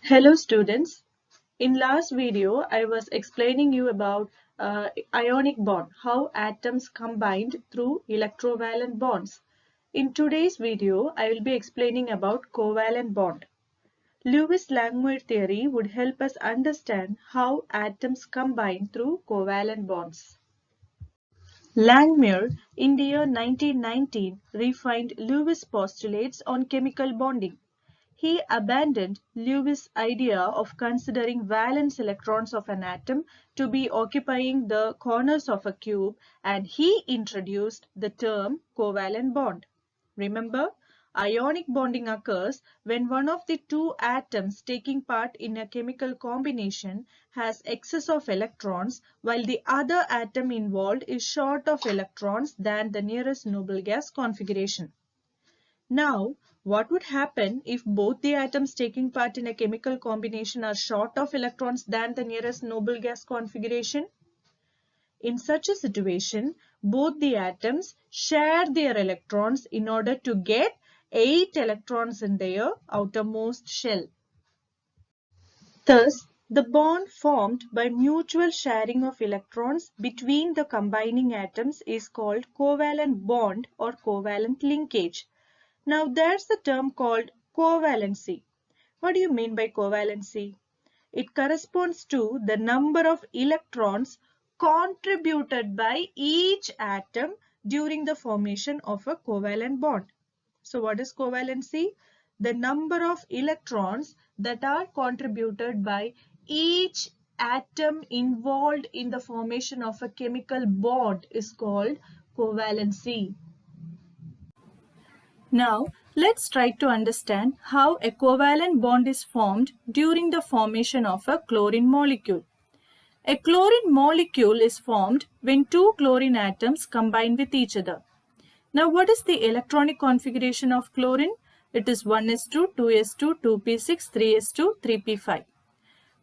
Hello students. In last video, I was explaining you about ionic bond, how atoms combined through electrovalent bonds. In today's video, I will be explaining about covalent bond. Lewis-Langmuir theory would help us understand how atoms combine through covalent bonds. Langmuir, in the year 1919, refined Lewis' postulates on chemical bonding. He abandoned Lewis' idea of considering valence electrons of an atom to be occupying the corners of a cube, and he introduced the term covalent bond. Remember, ionic bonding occurs when one of the two atoms taking part in a chemical combination has excess of electrons, while the other atom involved is short of electrons than the nearest noble gas configuration. Now, what would happen if both the atoms taking part in a chemical combination are short of electrons than the nearest noble gas configuration? In such a situation, both the atoms share their electrons in order to get 8 electrons in their outermost shell. Thus, the bond formed by mutual sharing of electrons between the combining atoms is called covalent bond or covalent linkage. Now there's the term called covalency. What do you mean by covalency? It corresponds to the number of electrons contributed by each atom during the formation of a covalent bond. So what is covalency? The number of electrons that are contributed by each atom involved in the formation of a chemical bond is called covalency. Now, let's try to understand how a covalent bond is formed during the formation of a chlorine molecule. A chlorine molecule is formed when two chlorine atoms combine with each other. Now, what is the electronic configuration of chlorine? It is 1s2, 2s2, 2p6, 3s2, 3p5.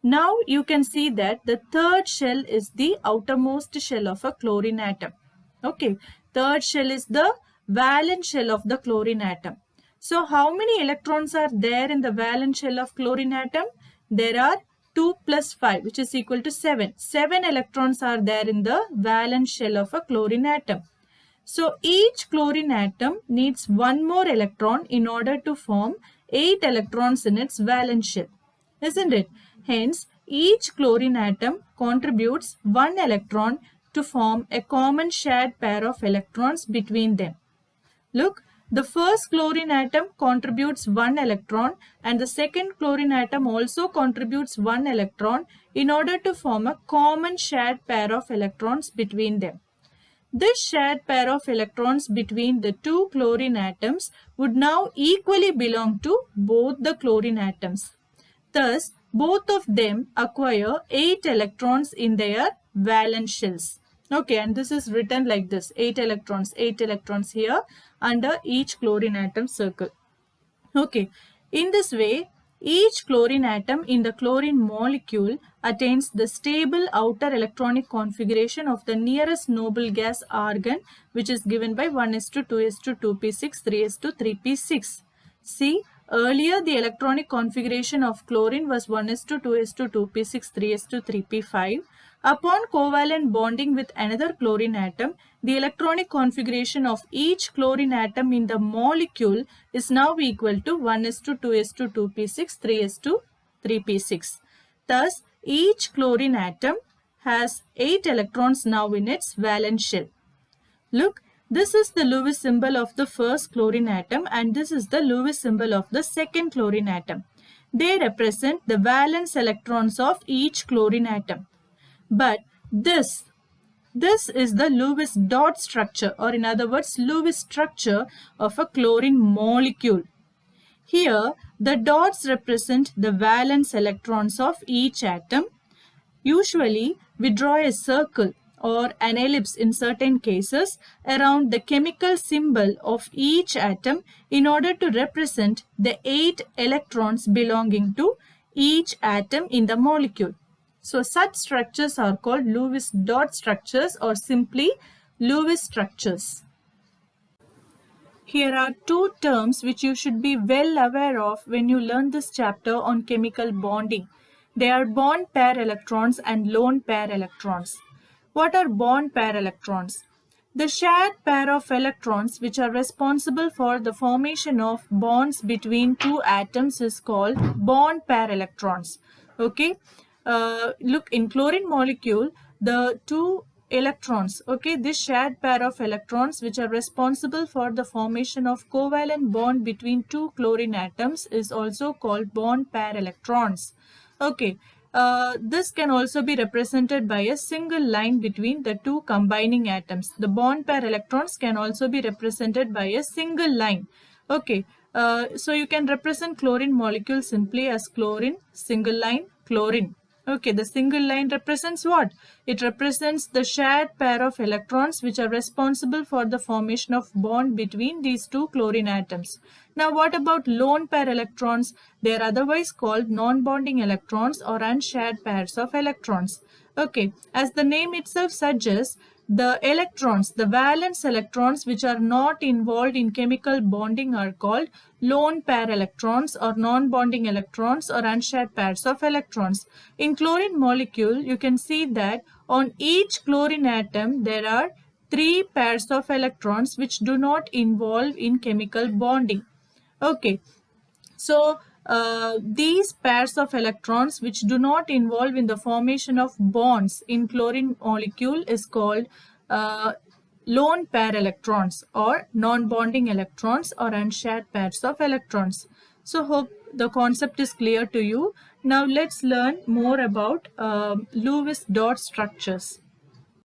Now, you can see that the third shell is the outermost shell of a chlorine atom. Okay, third shell is the valence shell of the chlorine atom. So, how many electrons are there in the valence shell of chlorine atom? There are 2 plus 5, which is equal to 7. 7 electrons are there in the valence shell of a chlorine atom. So, each chlorine atom needs one more electron in order to form 8 electrons in its valence shell, isn't it? Hence, each chlorine atom contributes one electron to form a common shared pair of electrons between them. Look, the first chlorine atom contributes one electron and the second chlorine atom also contributes one electron in order to form a common shared pair of electrons between them. This shared pair of electrons between the two chlorine atoms would now equally belong to both the chlorine atoms. Thus, both of them acquire 8 electrons in their valence shells. Okay, and this is written like this, 8 electrons here under each chlorine atom circle. Okay, in this way, each chlorine atom in the chlorine molecule attains the stable outer electronic configuration of the nearest noble gas argon, which is given by 1s2, 2s2, 2p6, 3s2, 3p6. See, earlier the electronic configuration of chlorine was 1s2, 2s2, 2p6, 3s2, 3p5. Upon covalent bonding with another chlorine atom, the electronic configuration of each chlorine atom in the molecule is now equal to 1s2, 2s2, 2p6, 3s2, 3p6. Thus, each chlorine atom has 8 electrons now in its valence shell. Look, this is the Lewis symbol of the first chlorine atom and this is the Lewis symbol of the second chlorine atom. They represent the valence electrons of each chlorine atom. But this is the Lewis dot structure, or in other words, Lewis structure of a chlorine molecule. Here, the dots represent the valence electrons of each atom. Usually, we draw a circle or an ellipse in certain cases around the chemical symbol of each atom in order to represent the 8 electrons belonging to each atom in the molecule. So, such structures are called Lewis dot structures or simply Lewis structures. Here are two terms which you should be well aware of when you learn this chapter on chemical bonding. They are bond pair electrons and lone pair electrons. What are bond pair electrons? The shared pair of electrons which are responsible for the formation of bonds between two atoms is called bond pair electrons. Okay. Look, in chlorine molecule, the two electrons, okay, this shared pair of electrons which are responsible for the formation of covalent bond between two chlorine atoms is also called bond pair electrons. Okay, this can also be represented by a single line between the two combining atoms. The bond pair electrons can also be represented by a single line. Okay, so you can represent chlorine molecule simply as chlorine, single line, chlorine. Okay, the single line represents what? It represents the shared pair of electrons which are responsible for the formation of bond between these two chlorine atoms. Now, what about lone pair electrons? They are otherwise called non-bonding electrons or unshared pairs of electrons. Okay, as the name itself suggests, the electrons, the valence electrons which are not involved in chemical bonding are called lone pair electrons or non-bonding electrons or unshared pairs of electrons. In chlorine molecule, you can see that on each chlorine atom there are 3 pairs of electrons which do not involve in chemical bonding. Okay, so these pairs of electrons which do not involve in the formation of bonds in chlorine molecule is called lone pair electrons or non-bonding electrons or unshared pairs of electrons. So hope the concept is clear to you. Now let's learn more about Lewis dot structures.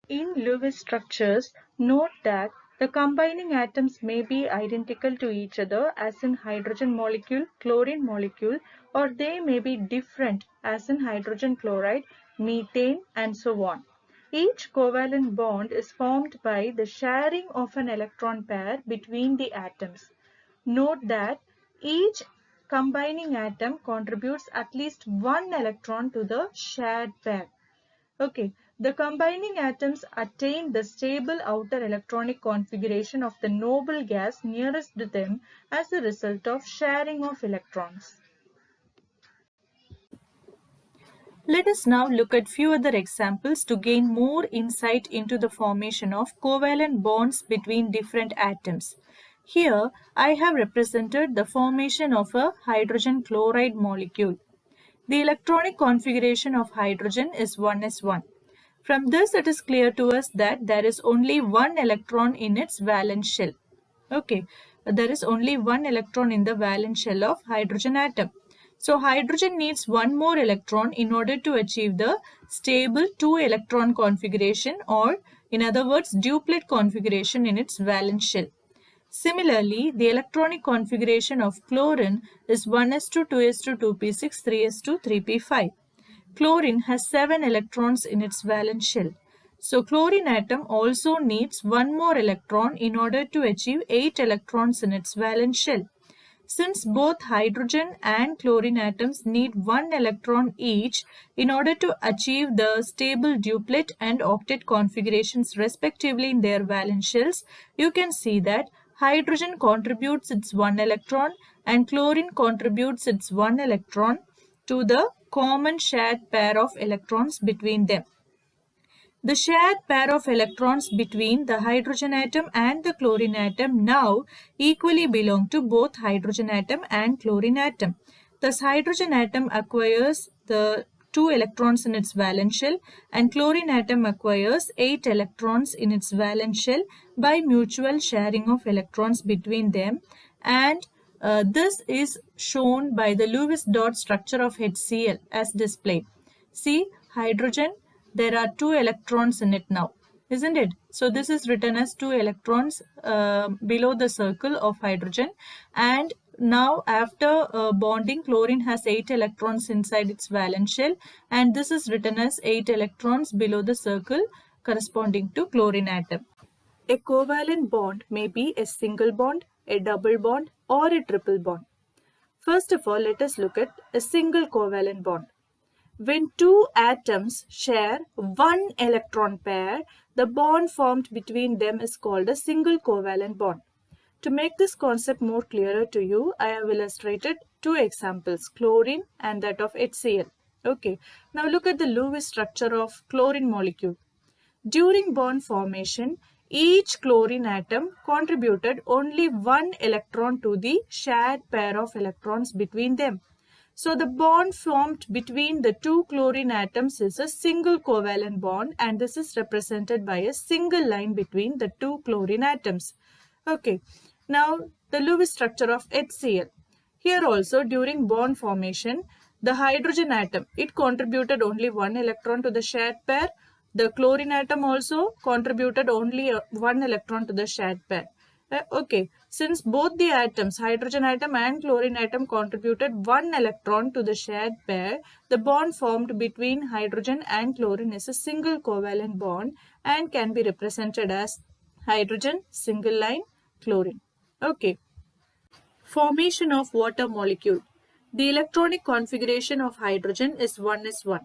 In Lewis structures, note that the combining atoms may be identical to each other as in hydrogen molecule, chlorine molecule, or they may be different as in hydrogen chloride, methane, and so on. Each covalent bond is formed by the sharing of an electron pair between the atoms. Note that each combining atom contributes at least one electron to the shared pair. Okay, the combining atoms attain the stable outer electronic configuration of the noble gas nearest to them as a result of sharing of electrons. Let us now look at few other examples to gain more insight into the formation of covalent bonds between different atoms. Here, I have represented the formation of a hydrogen chloride molecule. The electronic configuration of hydrogen is 1s1. From this, it is clear to us that there is only one electron in its valence shell. Okay, there is only one electron in the valence shell of hydrogen atom. So, hydrogen needs one more electron in order to achieve the stable 2-electron configuration, or in other words, duplet configuration in its valence shell. Similarly, the electronic configuration of chlorine is 1s2, 2s2, 2p6, 3s2, 3p5. Chlorine has 7 electrons in its valence shell. So, chlorine atom also needs one more electron in order to achieve 8 electrons in its valence shell. Since both hydrogen and chlorine atoms need one electron each in order to achieve the stable duplet and octet configurations respectively in their valence shells, you can see that hydrogen contributes its one electron and chlorine contributes its one electron to the common shared pair of electrons between them. The shared pair of electrons between the hydrogen atom and the chlorine atom now equally belong to both hydrogen atom and chlorine atom. Thus, hydrogen atom acquires the 2 electrons in its valence shell and chlorine atom acquires 8 electrons in its valence shell by mutual sharing of electrons between them, and this is shown by the Lewis dot structure of HCl as displayed. See, hydrogen, there are 2 electrons in it now, isn't it? So this is written as 2 electrons below the circle of hydrogen, and now after bonding, chlorine has 8 electrons inside its valence shell, and this is written as 8 electrons below the circle corresponding to chlorine atom. A covalent bond may be a single bond, a double bond, or a triple bond. First of all, let us look at a single covalent bond. When two atoms share one electron pair, the bond formed between them is called a single covalent bond. To make this concept more clearer to you, I have illustrated two examples, chlorine and that of HCl. Okay, now look at the Lewis structure of chlorine molecule. During bond formation, each chlorine atom contributed only one electron to the shared pair of electrons between them. So the bond formed between the two chlorine atoms is a single covalent bond, and this is represented by a single line between the two chlorine atoms. Okay, now the Lewis structure of HCl. Here also during bond formation, the hydrogen atom, it contributed only one electron to the shared pair. The chlorine atom also contributed only one electron to the shared pair. Okay, since both the atoms, hydrogen atom and chlorine atom, contributed one electron to the shared pair, the bond formed between hydrogen and chlorine is a single covalent bond and can be represented as hydrogen single line chlorine. Okay. Formation of water molecule. The electronic configuration of hydrogen is 1s1.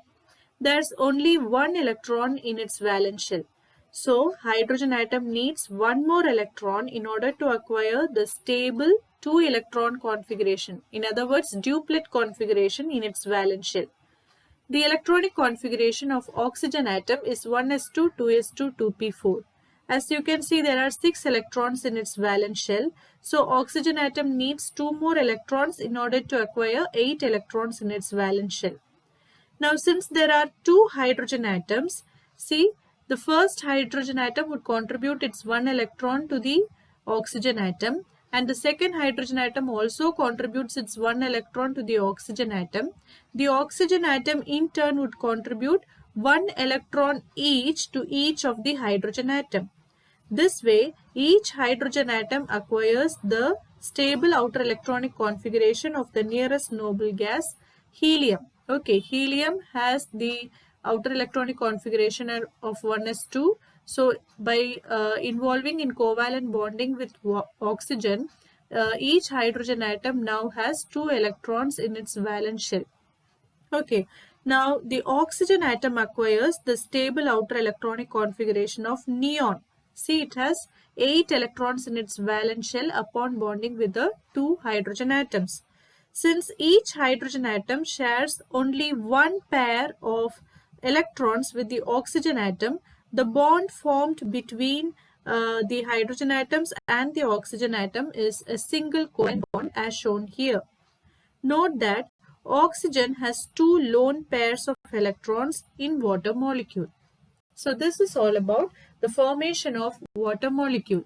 There's only one electron in its valence shell. So, hydrogen atom needs one more electron in order to acquire the stable 2-electron configuration. In other words, duplet configuration in its valence shell. The electronic configuration of oxygen atom is 1s2, 2s2, 2p4. As you can see, there are 6 electrons in its valence shell. So, oxygen atom needs 2 more electrons in order to acquire 8 electrons in its valence shell. Now, since there are 2 hydrogen atoms, see, the first hydrogen atom would contribute its 1 electron to the oxygen atom, and the second hydrogen atom also contributes its 1 electron to the oxygen atom. The oxygen atom in turn would contribute 1 electron each to each of the hydrogen atom. This way, each hydrogen atom acquires the stable outer electronic configuration of the nearest noble gas, helium. Okay, helium has the outer electronic configuration of 1s2. So, by involving in covalent bonding with oxygen, each hydrogen atom now has 2 electrons in its valence shell. Okay, now the oxygen atom acquires the stable outer electronic configuration of neon. See, it has 8 electrons in its valence shell upon bonding with the 2 hydrogen atoms. Since each hydrogen atom shares only one pair of electrons with the oxygen atom, the bond formed between the hydrogen atoms and the oxygen atom is a single covalent bond as shown here. Note that oxygen has 2 lone pairs of electrons in water molecule. So this is all about the formation of water molecule.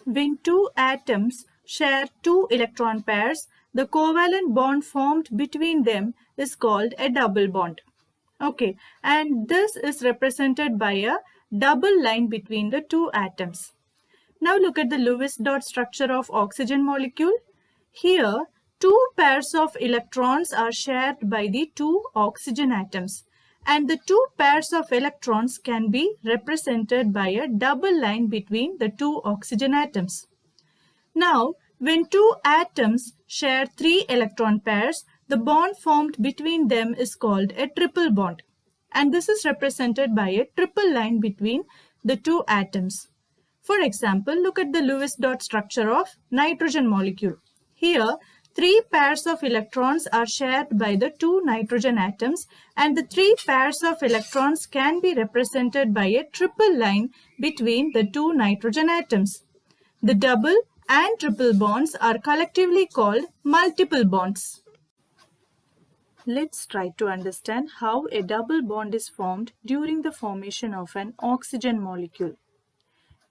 When two atoms share 2 electron pairs, the covalent bond formed between them is called a double bond. Okay, and this is represented by a double line between the two atoms. Now look at the Lewis dot structure of oxygen molecule. Here, 2 pairs of electrons are shared by the 2 oxygen atoms, and the 2 pairs of electrons can be represented by a double line between the 2 oxygen atoms. Now, when 2 atoms share 3 electron pairs, the bond formed between them is called a triple bond, and this is represented by a triple line between the 2 atoms. For example, look at the Lewis dot structure of nitrogen molecule. Here, 3 pairs of electrons are shared by the 2 nitrogen atoms, and the 3 pairs of electrons can be represented by a triple line between the 2 nitrogen atoms. The double and triple bonds are collectively called multiple bonds. Let's try to understand how a double bond is formed during the formation of an oxygen molecule.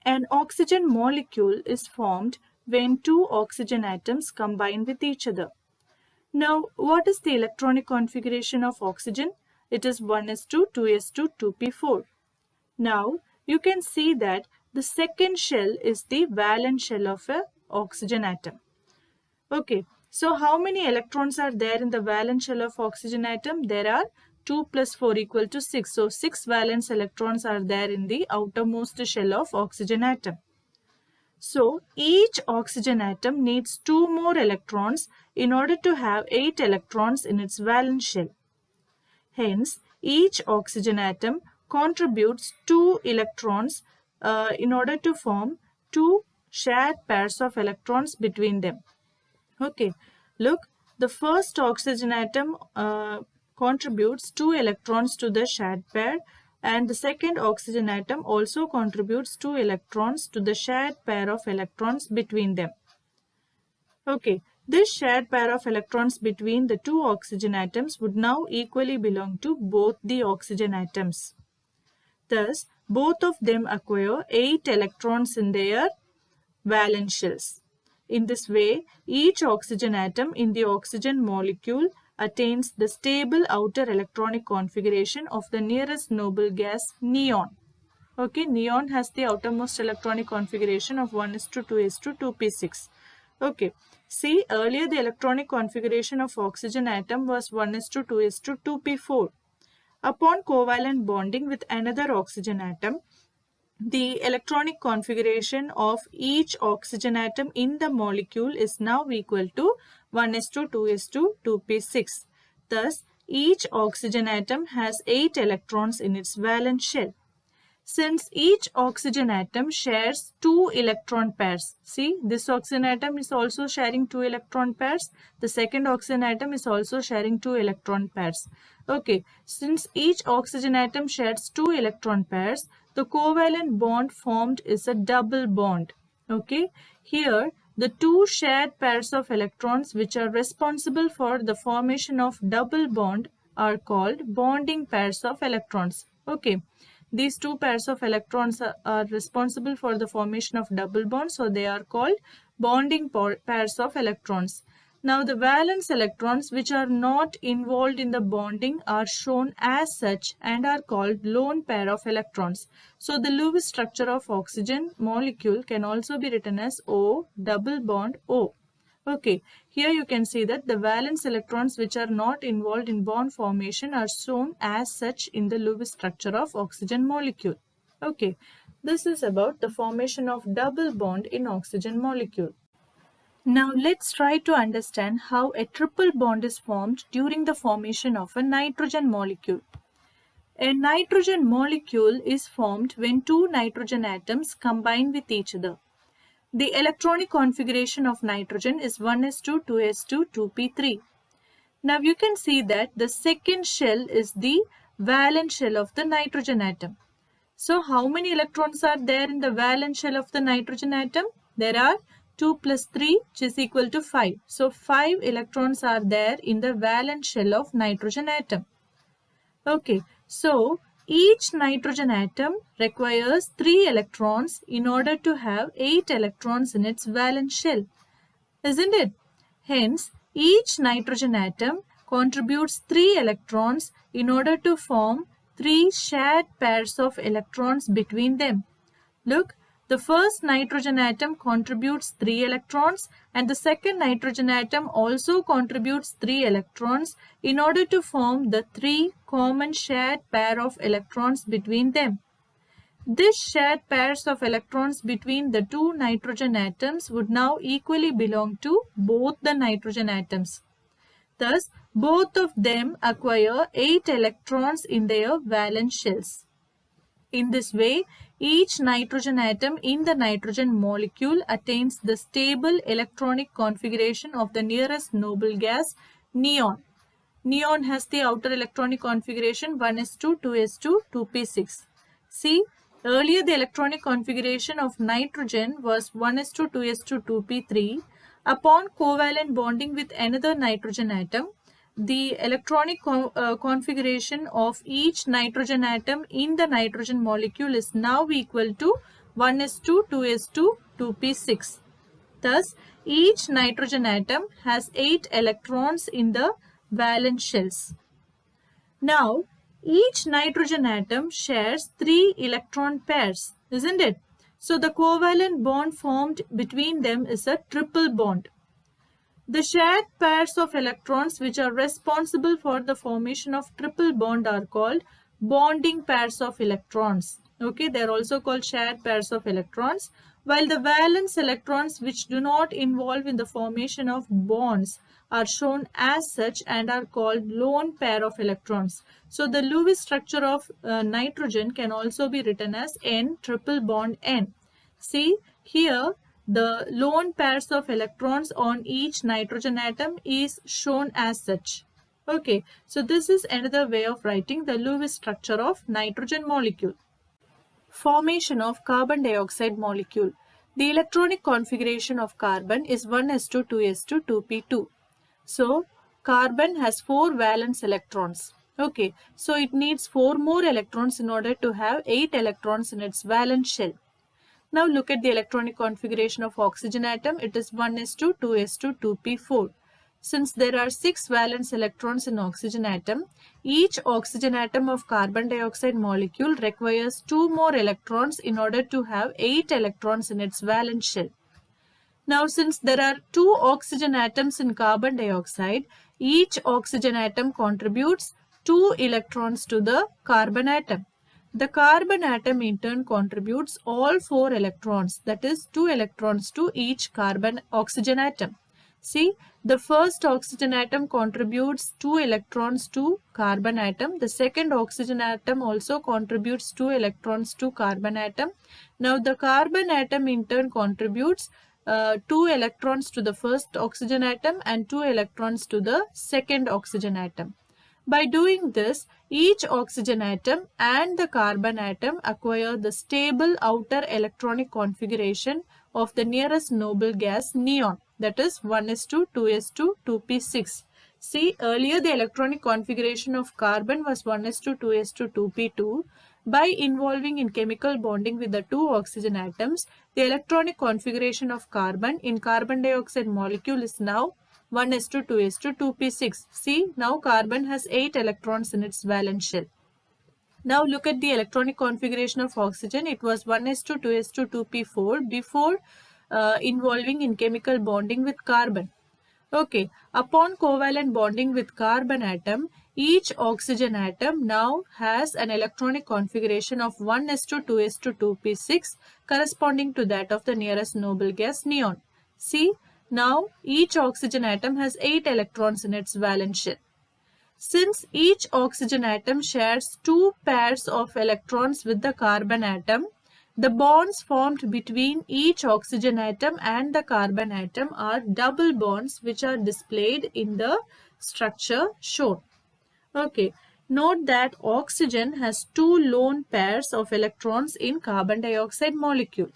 An oxygen molecule is formed when 2 oxygen atoms combine with each other. Now, what is the electronic configuration of oxygen? It is 1s2, 2s2, 2p4. Now, you can see that the second shell is the valence shell of an oxygen atom. Okay, so how many electrons are there in the valence shell of oxygen atom? There are 2 plus 4 equal to 6. So, 6 valence electrons are there in the outermost shell of oxygen atom. So, each oxygen atom needs 2 more electrons in order to have 8 electrons in its valence shell. Hence, each oxygen atom contributes 2 electrons in order to form 2 shared pairs of electrons between them. Okay, look, the first oxygen atom contributes 2 electrons to the shared pair, and the second oxygen atom also contributes 2 electrons to the shared pair of electrons between them. Okay, this shared pair of electrons between the two oxygen atoms would now equally belong to both the oxygen atoms. Thus, both of them acquire 8 electrons in their valence shells. In this way, each oxygen atom in the oxygen molecule attains the stable outer electronic configuration of the nearest noble gas, neon. Okay, neon has the outermost electronic configuration of 1:2:2 2p6. Okay, see, earlier the electronic configuration of oxygen atom was 1:2:2 2p4. Upon covalent bonding with another oxygen atom, the electronic configuration of each oxygen atom in the molecule is now equal to 1:2:2 2p6. Thus, each oxygen atom has 8 electrons in its valence shell. Since each oxygen atom shares 2 electron pairs, see, this oxygen atom is also sharing 2 electron pairs, the second oxygen atom is also sharing 2 electron pairs. Okay, since each oxygen atom shares 2 electron pairs, the covalent bond formed is a double bond. Okay, here the two shared pairs of electrons which are responsible for the formation of double bond are called bonding pairs of electrons. Okay, these two pairs of electrons are responsible for the formation of double bonds, so they are called bonding pairs of electrons. Now, the valence electrons which are not involved in the bonding are shown as such and are called lone pair of electrons. So, the Lewis structure of oxygen molecule can also be written as O double bond O. Okay, here you can see that the valence electrons which are not involved in bond formation are shown as such in the Lewis structure of oxygen molecule. Okay, this is about the formation of double bond in oxygen molecule. Now let's try to understand how a triple bond is formed during the formation of a nitrogen molecule. A nitrogen molecule is formed when two nitrogen atoms combine with each other. The electronic configuration of nitrogen is 1:2:2 2p3. Now you can see that the second shell is the valence shell of the nitrogen atom. So how many electrons are there in the valence shell of the nitrogen atom? There are 2 plus 3 which is equal to 5. So 5 electrons are there in the valence shell of nitrogen atom. Okay, so each nitrogen atom requires 3 electrons in order to have 8 electrons in its valence shell, isn't it? Hence, each nitrogen atom contributes 3 electrons in order to form 3 shared pairs of electrons between them. Look, the first nitrogen atom contributes 3 electrons and the second nitrogen atom also contributes 3 electrons in order to form the 3 common shared pair of electrons between them. This shared pairs of electrons between the two nitrogen atoms would now equally belong to both the nitrogen atoms. Thus, both of them acquire 8 electrons in their valence shells. In this way, each nitrogen atom in the nitrogen molecule attains the stable electronic configuration of the nearest noble gas, neon. Neon has the outer electronic configuration 1:2:2 2p6. See, earlier the electronic configuration of nitrogen was 1:2:2 2p3. Upon covalent bonding with another nitrogen atom, the electronic configuration of each nitrogen atom in the nitrogen molecule is now equal to 1:2:2 2p6. Thus, each nitrogen atom has 8 electrons in the valence shells. Now, each nitrogen atom shares 3 electron pairs, isn't it? So, the covalent bond formed between them is a triple bond. The shared pairs of electrons which are responsible for the formation of triple bond are called bonding pairs of electrons. Okay, they are also called shared pairs of electrons, while the valence electrons which do not involve in the formation of bonds are shown as such and are called lone pair of electrons. So the Lewis structure of nitrogen can also be written as N triple bond N. See, here The lone pairs of electrons on each nitrogen atom is shown as such. Okay, so this is another way of writing the Lewis structure of nitrogen molecule. Formation of carbon dioxide molecule. The electronic configuration of carbon is 1s2 2s2 2p2. So carbon has 4 valence electrons. Okay, so it needs 4 more electrons in order to have 8 electrons in its valence shell. Now look at the electronic configuration of oxygen atom. It is 1s2 2s2 2p4. Since there are 6 valence electrons in oxygen atom, each oxygen atom of carbon dioxide molecule requires 2 more electrons in order to have 8 electrons in its valence shell. Now, since there are 2 oxygen atoms in carbon dioxide, each oxygen atom contributes 2 electrons to the carbon atom. The carbon atom in turn contributes all 4 electrons, that is 2 electrons to each carbon oxygen atom. See, the first oxygen atom contributes 2 electrons to carbon atom. The second oxygen atom also contributes 2 electrons to carbon atom. Now the carbon atom in turn contributes 2 electrons to the first oxygen atom and 2 electrons to the second oxygen atom. By doing this, each oxygen atom and the carbon atom acquire the stable outer electronic configuration of the nearest noble gas neon, that is 1s2 2s2 2p6. See, earlier the electronic configuration of carbon was 1s2 2s2 2p2. By involving in chemical bonding with the 2 oxygen atoms, the electronic configuration of carbon in carbon dioxide molecule is now 1s2 2s2 2p6. See, now carbon has 8 electrons in its valence shell. Now look at the electronic configuration of oxygen. It was 1s2 2s2 2p4 before involving in chemical bonding with carbon. Okay, upon covalent bonding with carbon atom, each oxygen atom now has an electronic configuration of 1s2 2s2 2p6 corresponding to that of the nearest noble gas neon. See, now each oxygen atom has 8 electrons in its valence shell. Since each oxygen atom shares 2 pairs of electrons with the carbon atom, the bonds formed between each oxygen atom and the carbon atom are double bonds which are displayed in the structure shown. Okay, note that oxygen has 2 lone pairs of electrons in carbon dioxide molecule.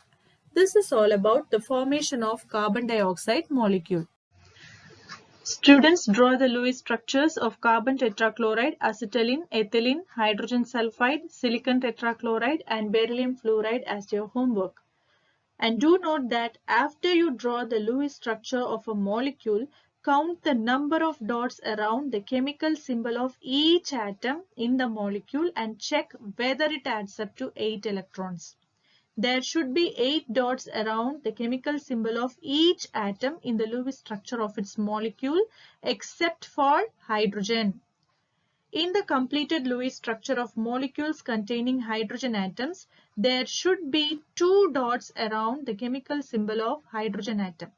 This is all about the formation of carbon dioxide molecule. Students, draw the Lewis structures of carbon tetrachloride, acetylene, ethylene, hydrogen sulfide, silicon tetrachloride and beryllium fluoride as your homework. And do note that after you draw the Lewis structure of a molecule, count the number of dots around the chemical symbol of each atom in the molecule and check whether it adds up to 8 electrons. There should be 8 dots around the chemical symbol of each atom in the Lewis structure of its molecule except for hydrogen. In the completed Lewis structure of molecules containing hydrogen atoms, there should be 2 dots around the chemical symbol of hydrogen atom.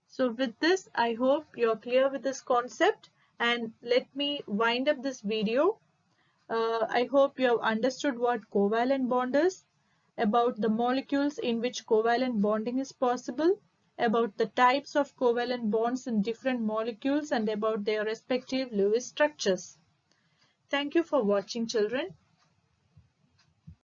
So with this, I hope you are clear with this concept, and let me wind up this video. I hope you have understood what covalent bond is, about the molecules in which covalent bonding is possible, about the types of covalent bonds in different molecules, and about their respective Lewis structures. Thank you for watching, children.